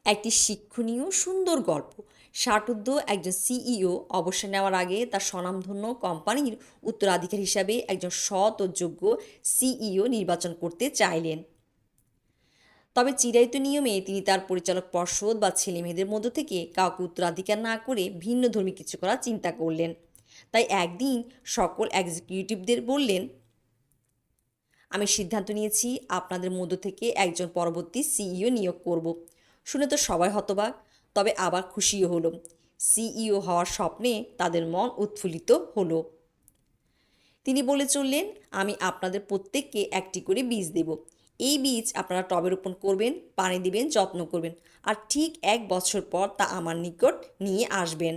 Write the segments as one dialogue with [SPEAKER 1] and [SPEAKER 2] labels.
[SPEAKER 1] একটি শিক্ষণীয় সুন্দর গল্প। ষাটোর্ধ্ব একজন সিইও অবসর নেওয়ার আগে তার স্বনামধন্য কোম্পানির উত্তরাধিকারী হিসাবে একজন সৎ ও যোগ্য সিইও নির্বাচন করতে চাইলেন। তবে চিরায়ত নিয়মে তিনি তার পরিচালক পর্ষদ বা ছেলেমেয়েদের মধ্য থেকে কাউকে উত্তরাধিকার না করে ভিন্নধর্মী কিছু করার চিন্তা করলেন। তাই একদিন সকল এক্সিকিউটিভদের বললেন, আমি সিদ্ধান্ত নিয়েছি আপনাদের মধ্য থেকে একজন পরবর্তী সিইও নিয়োগ করব। শুনে তো সবাই হতবাক, তবে আবার খুশিও হলো। সিইও হওয়ার স্বপ্নে তাদের মন উৎফুল্লিত হলো। তিনি বলে চললেন, আমি আপনাদের প্রত্যেককে একটি করে বীজ দেব। এই বীজ আপনারা টবে রোপণ করবেন, পানি দিবেন, যত্ন করবেন, আর ঠিক 1 বছর পর তা আমার নিকট নিয়ে আসবেন।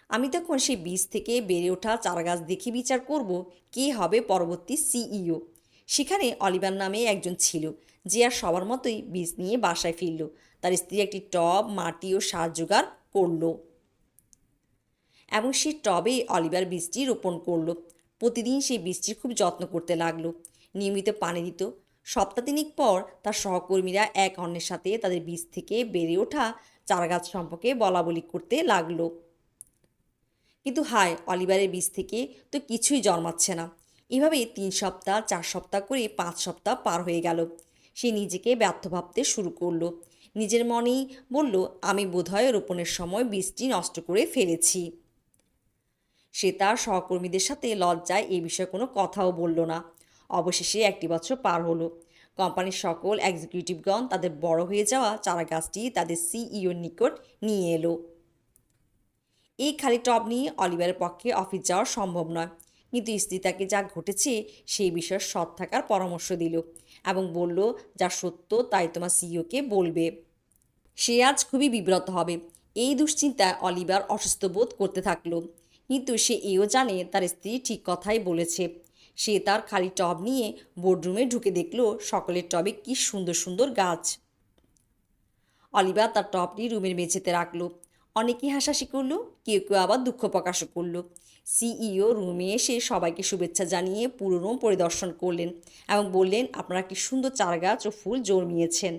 [SPEAKER 1] আমি তখন সেই বীজ থেকে বেড়ে ওঠা চারাগাছ দেখে বিচার করব কে হবে পরবর্তী সিইও। সেখানে অলিভার নামে একজন ছিল, যে আর সবার মতোই বীজ নিয়ে বাসায় ফিরল। তার স্ত্রী একটি টব, মাটি ও সার জোগাড় করলো এবং সেই টবে অলিভার বীজটি রোপণ করলো। প্রতিদিন সেই বীজটির খুব যত্ন করতে লাগলো, নিয়মিত পানি দিত। সপ্তাহ তিনেক পর তার সহকর্মীরা এক অন্যের সাথে তাদের বীজ থেকে বেড়ে ওঠা চারাগাছ সম্পর্কে বলাবলি করতে লাগলো। কিন্তু হায়, অলিভারের বীজ থেকে তো কিছুই জন্মাচ্ছে না। এভাবে 3 সপ্তাহ, 4 সপ্তাহ করে 5 সপ্তাহ পার হয়ে গেল। সে নিজেকে ব্যর্থ ভাবতে শুরু করলো। নিজের মনেই বলল, আমি বোধহয় রোপণের সময় বীজটি নষ্ট করে ফেলেছি। সে তার সহকর্মীদের সাথে লজ্জায় এ বিষয়ে কোনো কথাও বলল না। অবশেষে 1 বছর পার হলো। কোম্পানির সকল এক্সিকিউটিভগণ তাদের বড় হয়ে যাওয়া চারাগাছটি তাদের সিইওর নিকট নিয়ে এলো। এই খালি টব নিয়ে অলিভারের পক্ষে অফিস যাওয়া সম্ভব নয়, কিন্তু স্ত্রী তাকে যা ঘটেছে সেই বিষয়ে সৎ থাকার পরামর্শ দিল এবং বলল, যা সত্য তাই তোমার সিইওকে বলবে। সে আজ খুবই বিব্রত হবে। এই দুশ্চিন্তায় অলিভার অসুস্থ বোধ করতে থাকলো, কিন্তু সে এও জানে তার স্ত্রী ঠিক কথাই বলেছে। সে তার খালি টব নিয়ে বোর্ডরুমে ঢুকে দেখলো সকলের টবে কি সুন্দর সুন্দর গাছ। অলিভার তার টবটি রুমের মেঝেতে রাখলো। অনেকেই হাসাহাসি করলো, কেউ কেউ আবার দুঃখ প্রকাশও করলো। সিইও রুমে এসে সবাইকে শুভেচ্ছা জানিয়ে পুরো রুম পরিদর্শন করলেন এবং বললেন, আপনারা কি সুন্দর চারাগাছ ও ফুল জন্মিয়েছেন।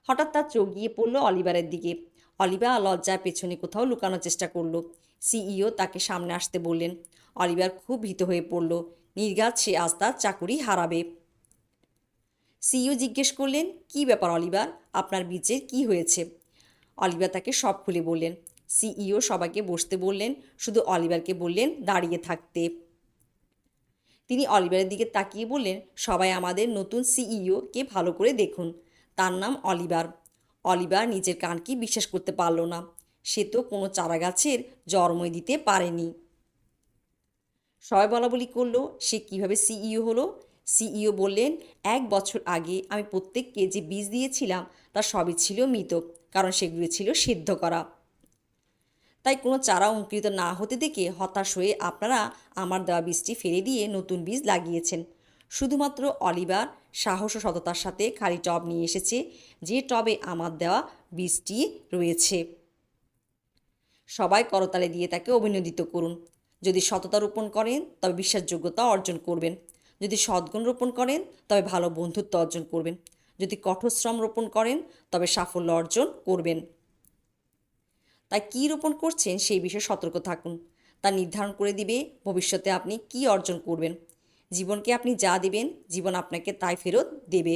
[SPEAKER 1] হঠাৎ তার চোখ গিয়ে পড়ল অলিভারের দিকে। অলিভার লজ্জায় পেছনে কোথাও লুকানোর চেষ্টা করলো। সিইও তাকে সামনে আসতে বললেন। অলিভার খুব ভীত হয়ে পড়ল। নির্ঘাত সে আজ তার চাকুরি হারাবে। সিইও জিজ্ঞেস করলেন, কি ব্যাপার অলিভার, আপনার বীজের কি হয়েছে? অলিভার তাকে সব খুলে বললেন। সিইও সবাইকে বসতে বললেন, শুধু অলিভারকে বললেন দাঁড়িয়ে থাকতে। তিনি অলিভারের দিকে তাকিয়ে বললেন, সবাই আমাদের নতুন সিইওকে ভালো করে দেখুন। তার নাম অলিভার। অলিভার নিজের কানকে বিশ্বাস করতে পারল না। সে তো কোনো চারাগাছের জন্মই দিতে পারেনি। সবাই বলাবলি করলো, সে কিভাবে সিইও হলো। সিইও বললেন, 1 বছর আগে আমি প্রত্যেককে যে বীজ দিয়েছিলাম তার সবই ছিল মৃত, কারণ সেগুলো ছিল সিদ্ধ করা। তাই কোনো চারা অঙ্কুরিত না হতে দেখে হতাশ হয়ে আপনারা আমার দেওয়া বীজটি ফেলে দিয়ে নতুন বীজ লাগিয়েছেন। শুধুমাত্র অলিভার সাহস ও সততার সাথে খালি টব নিয়ে এসেছে, যে টবে আমার দেওয়া বীজটি রয়েছে। সবাই করতালি দিয়ে তাকে অভিনন্দিত করুন। যদি সততা রোপণ করেন তবে বিশ্বাসযোগ্যতা অর্জন করবেন। যদি সদ্গুণ রোপণ করেন তবে ভালো বন্ধুত্ব অর্জন করবেন। যদি কঠোর শ্রম রোপণ করেন তবে সাফল্য অর্জন করবেন। তাই কী রোপণ করছেন সেই বিষয়ে সতর্ক থাকুন। তা নির্ধারণ করে দিবে ভবিষ্যতে আপনি কী অর্জন করবেন। জীবনকে আপনি যা দেবেন, জীবন আপনাকে তাই ফেরত দেবে।